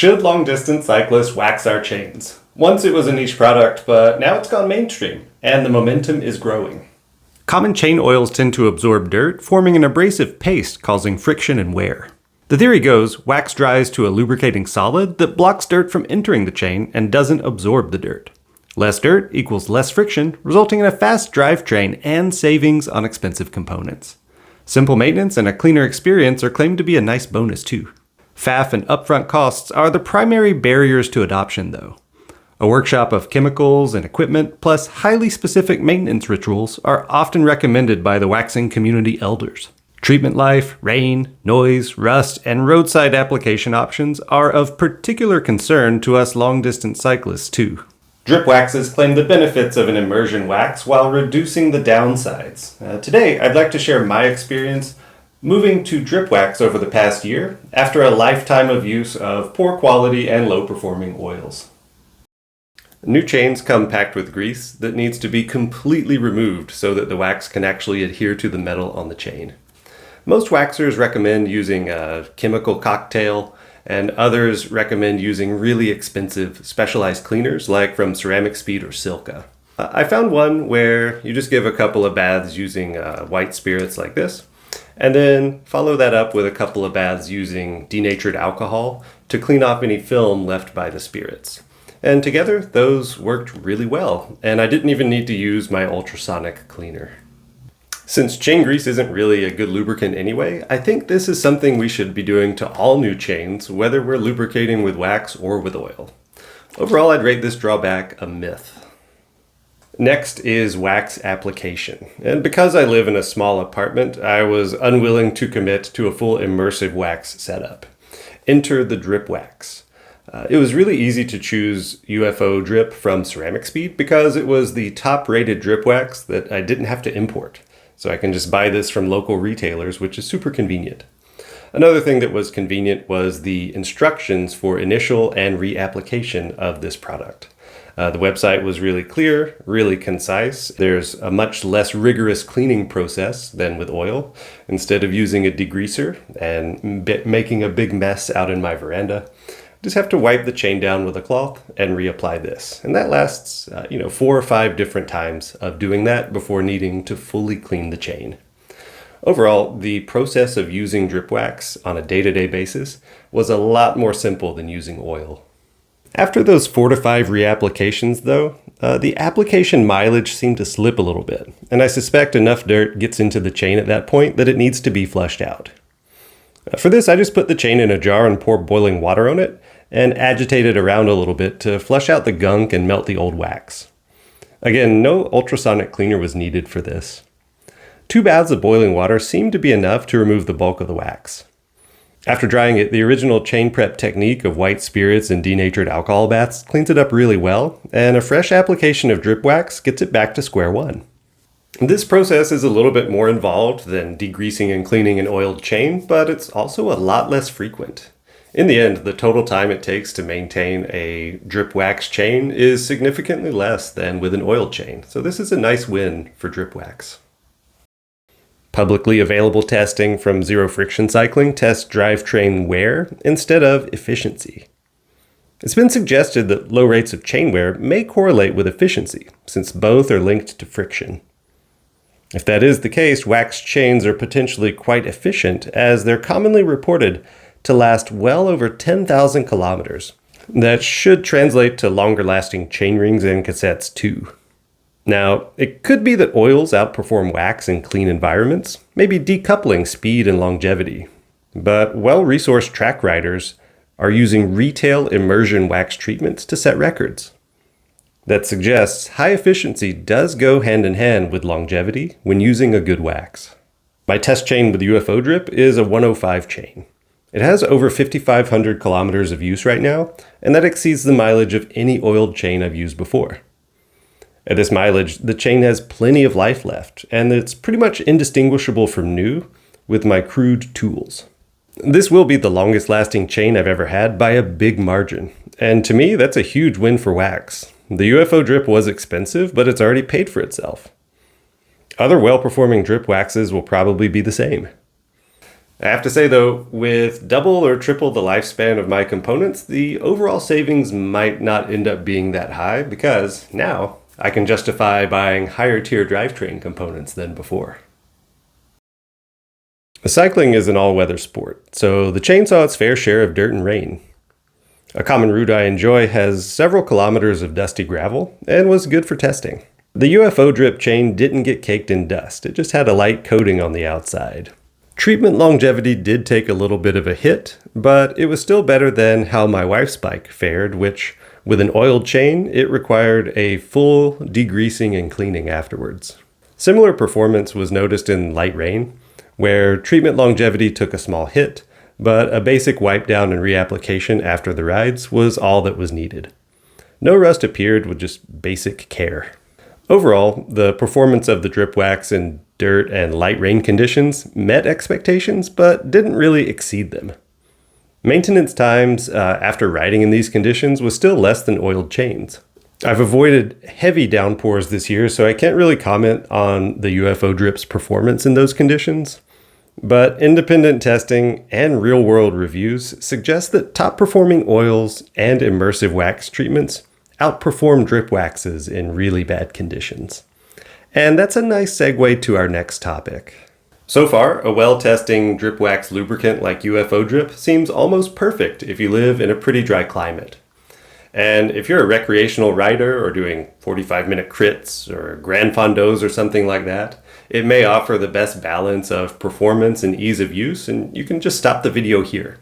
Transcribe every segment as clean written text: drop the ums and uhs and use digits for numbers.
Should long-distance cyclists wax our chains? Once it was a niche product, but now it's gone mainstream, and the momentum is growing. Common chain oils tend to absorb dirt, forming an abrasive paste causing friction and wear. The theory goes, wax dries to a lubricating solid that blocks dirt from entering the chain and doesn't absorb the dirt. Less dirt equals less friction, resulting in a fast drivetrain and savings on expensive components. Simple maintenance and a cleaner experience are claimed to be a nice bonus too. FAF and upfront costs are the primary barriers to adoption though. A workshop of chemicals and equipment, plus highly specific maintenance rituals, are often recommended by the waxing community elders. Treatment life, rain, noise, rust, and roadside application options are of particular concern to us long-distance cyclists too. Drip waxes claim the benefits of an immersion wax while reducing the downsides. Today, I'd like to share my experience moving to drip wax over the past year after a lifetime of use of poor quality and low-performing oils. New chains come packed with grease that needs to be completely removed so that the wax can actually adhere to the metal on the chain. Most waxers recommend using a chemical cocktail, and others recommend using really expensive specialized cleaners like from Ceramic Speed or Silca. I found one where you just give a couple of baths using white spirits like this, and then follow that up with a couple of baths using denatured alcohol to clean off any film left by the spirits. And together, those worked really well, and I didn't even need to use my ultrasonic cleaner. Since chain grease isn't really a good lubricant anyway, I think this is something we should be doing to all new chains, whether we're lubricating with wax or with oil. Overall, I'd rate this drawback a myth. Next is wax application. And because I live in a small apartment, I was unwilling to commit to a full immersive wax setup. Enter the drip wax. It was really easy to choose UFO drip from Ceramic Speed because it was the top-rated drip wax that I didn't have to import. So I can just buy this from local retailers, which is super convenient. Another thing that was convenient was the instructions for initial and reapplication of this product. The website was really clear, really concise. There's a much less rigorous cleaning process than with oil. Instead of using a degreaser and making a big mess out in my veranda, just have to wipe the chain down with a cloth and reapply this. And that lasts, 4 or 5 different times of doing that before needing to fully clean the chain. Overall, the process of using drip wax on a day-to-day basis was a lot more simple than using oil. After those 4 to 5 reapplications though, the application mileage seemed to slip a little bit, and I suspect enough dirt gets into the chain at that point that it needs to be flushed out. For this, I just put the chain in a jar and pour boiling water on it, and agitate it around a little bit to flush out the gunk and melt the old wax. Again, no ultrasonic cleaner was needed for this. 2 baths of boiling water seemed to be enough to remove the bulk of the wax. After drying it, the original chain prep technique of white spirits and denatured alcohol baths cleans it up really well, and a fresh application of drip wax gets it back to square one. This process is a little bit more involved than degreasing and cleaning an oiled chain, but it's also a lot less frequent. In the end, the total time it takes to maintain a drip wax chain is significantly less than with an oil chain, so this is a nice win for drip wax. Publicly available testing from Zero Friction Cycling tests drivetrain wear instead of efficiency. It's been suggested that low rates of chain wear may correlate with efficiency, since both are linked to friction. If that is the case, wax chains are potentially quite efficient, as they're commonly reported to last well over 10,000 kilometers. That should translate to longer lasting chain rings and cassettes too. Now, it could be that oils outperform wax in clean environments, maybe decoupling speed and longevity. But well-resourced track riders are using retail immersion wax treatments to set records. That suggests high efficiency does go hand in hand with longevity when using a good wax. My test chain with UFO drip is a 105 chain. It has over 5,500 kilometers of use right now, and that exceeds the mileage of any oiled chain I've used before. At this mileage, the chain has plenty of life left, and it's pretty much indistinguishable from new with my crude tools. This will be the longest lasting chain I've ever had by a big margin, and to me, that's a huge win for wax. The UFO drip was expensive, but it's already paid for itself. Other well-performing drip waxes will probably be the same. I have to say though, with double or triple the lifespan of my components, the overall savings might not end up being that high because now I can justify buying higher tier drivetrain components than before. Cycling is an all-weather sport, so the chain saw its fair share of dirt and rain. A common route I enjoy has several kilometers of dusty gravel and was good for testing. The UFO drip chain didn't get caked in dust, it just had a light coating on the outside. Treatment longevity did take a little bit of a hit, but it was still better than how my wife's bike fared, which, with an oiled chain, it required a full degreasing and cleaning afterwards. Similar performance was noticed in light rain, where treatment longevity took a small hit, but a basic wipe down and reapplication after the rides was all that was needed. No rust appeared with just basic care. Overall, the performance of the drip wax in dirt and light rain conditions met expectations, but didn't really exceed them. Maintenance times after riding in these conditions was still less than oiled chains. I've avoided heavy downpours this year, so I can't really comment on the UFO drip's performance in those conditions. But independent testing and real-world reviews suggest that top-performing oils and immersive wax treatments outperform drip waxes in really bad conditions. And that's a nice segue to our next topic. So far, a well-testing drip wax lubricant like UFO drip seems almost perfect if you live in a pretty dry climate. And if you're a recreational rider or doing 45-minute crits or grand fondos or something like that, it may offer the best balance of performance and ease of use, and you can just stop the video here.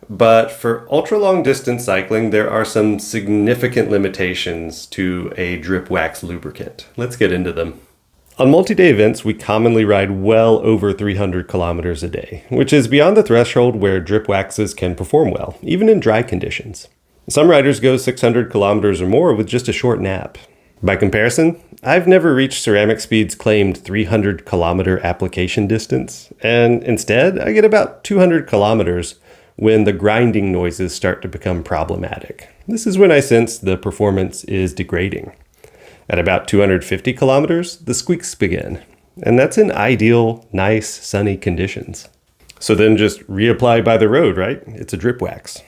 But for ultra-long distance cycling, there are some significant limitations to a drip wax lubricant. Let's get into them. On multi-day events, we commonly ride well over 300 kilometers a day, which is beyond the threshold where drip waxes can perform well, even in dry conditions. Some riders go 600 kilometers or more with just a short nap. By comparison, I've never reached Ceramic Speed's claimed 300 kilometer application distance, and instead I get about 200 kilometers when the grinding noises start to become problematic. This is when I sense the performance is degrading. At about 250 kilometers, the squeaks begin, and that's in ideal, nice, sunny conditions. So then just reapply by the road, right? It's a drip wax.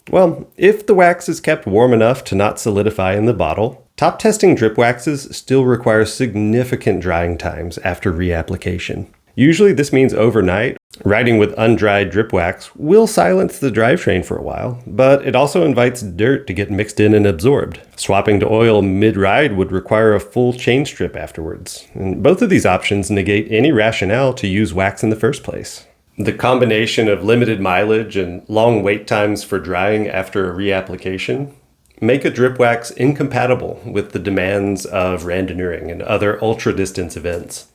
Well, if the wax is kept warm enough to not solidify in the bottle, top testing drip waxes still require significant drying times after reapplication. Usually this means overnight. Riding with undried drip wax will silence the drivetrain for a while, but it also invites dirt to get mixed in and absorbed. Swapping to oil mid-ride would require a full chain strip afterwards, and both of these options negate any rationale to use wax in the first place. The combination of limited mileage and long wait times for drying after a reapplication make a drip wax incompatible with the demands of randonneuring and other ultra-distance events.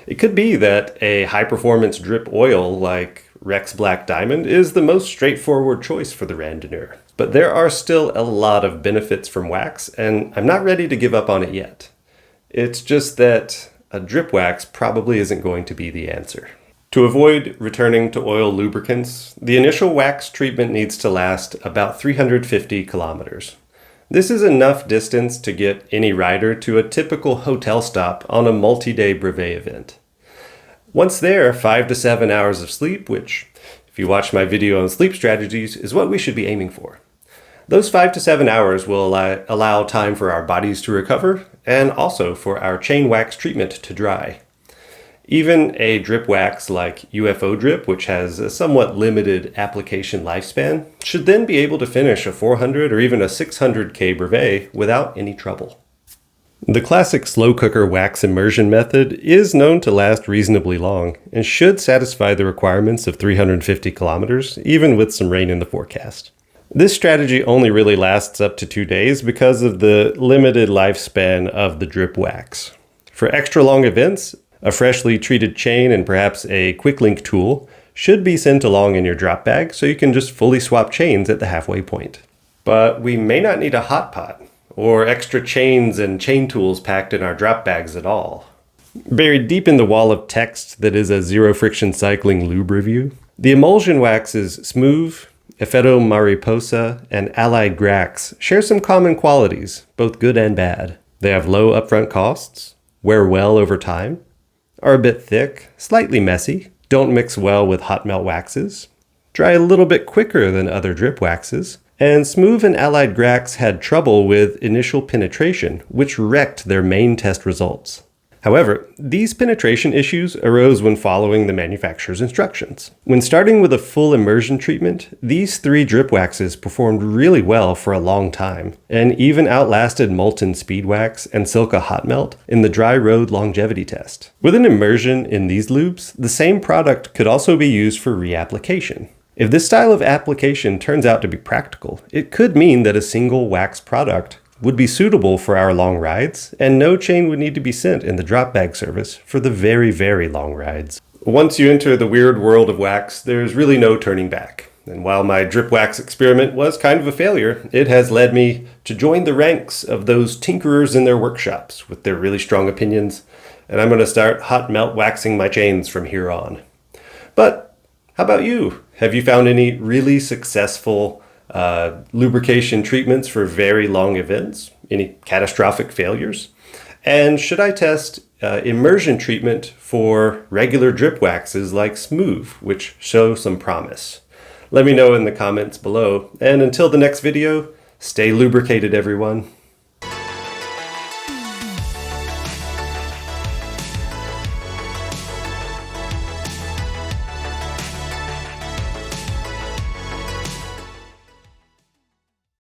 It could be that a high-performance drip oil like Rex Black Diamond is the most straightforward choice for the randonneur. But there are still a lot of benefits from wax, and I'm not ready to give up on it yet. It's just that a drip wax probably isn't going to be the answer. To avoid returning to oil lubricants, the initial wax treatment needs to last about 350 kilometers. This is enough distance to get any rider to a typical hotel stop on a multi-day brevet event. Once there, 5 to 7 hours of sleep, which, if you watch my video on sleep strategies, is what we should be aiming for. Those 5 to 7 hours will allow time for our bodies to recover and also for our chain wax treatment to dry. Even a drip wax like UFO drip, which has a somewhat limited application lifespan, should then be able to finish a 400 or even a 600K brevet without any trouble. The classic slow cooker wax immersion method is known to last reasonably long and should satisfy the requirements of 350 kilometers, even with some rain in the forecast. This strategy only really lasts up to 2 days because of the limited lifespan of the drip wax. For extra long events, a freshly treated chain and perhaps a quick link tool should be sent along in your drop bag so you can just fully swap chains at the halfway point. But we may not need a hot pot or extra chains and chain tools packed in our drop bags at all. Buried deep in the wall of text that is a zero friction cycling lube review, the emulsion waxes Smooth, Effetto Mariposa, and Allied Grax share some common qualities, both good and bad. They have low upfront costs, wear well over time, are a bit thick, slightly messy, don't mix well with hot melt waxes, dry a little bit quicker than other drip waxes, and Smooth and Allied Grax had trouble with initial penetration, which wrecked their main test results. However, these penetration issues arose when following the manufacturer's instructions. When starting with a full immersion treatment, these 3 drip waxes performed really well for a long time, and even outlasted Molten Speed Wax and Silka Hot Melt in the dry road longevity test. With an immersion in these lubes, the same product could also be used for reapplication. If this style of application turns out to be practical, it could mean that a single wax product would be suitable for our long rides, and no chain would need to be sent in the drop bag service for the very, very long rides. Once you enter the weird world of wax, there's really no turning back. And while my drip wax experiment was kind of a failure, it has led me to join the ranks of those tinkerers in their workshops with their really strong opinions, and I'm going to start hot melt waxing my chains from here on. But how about you? Have you found any really successful lubrication treatments for very long events? Any catastrophic failures? And should I test immersion treatment for regular drip waxes like Smooth, which show some promise? Let me know in the comments below. And until the next video, stay lubricated, everyone.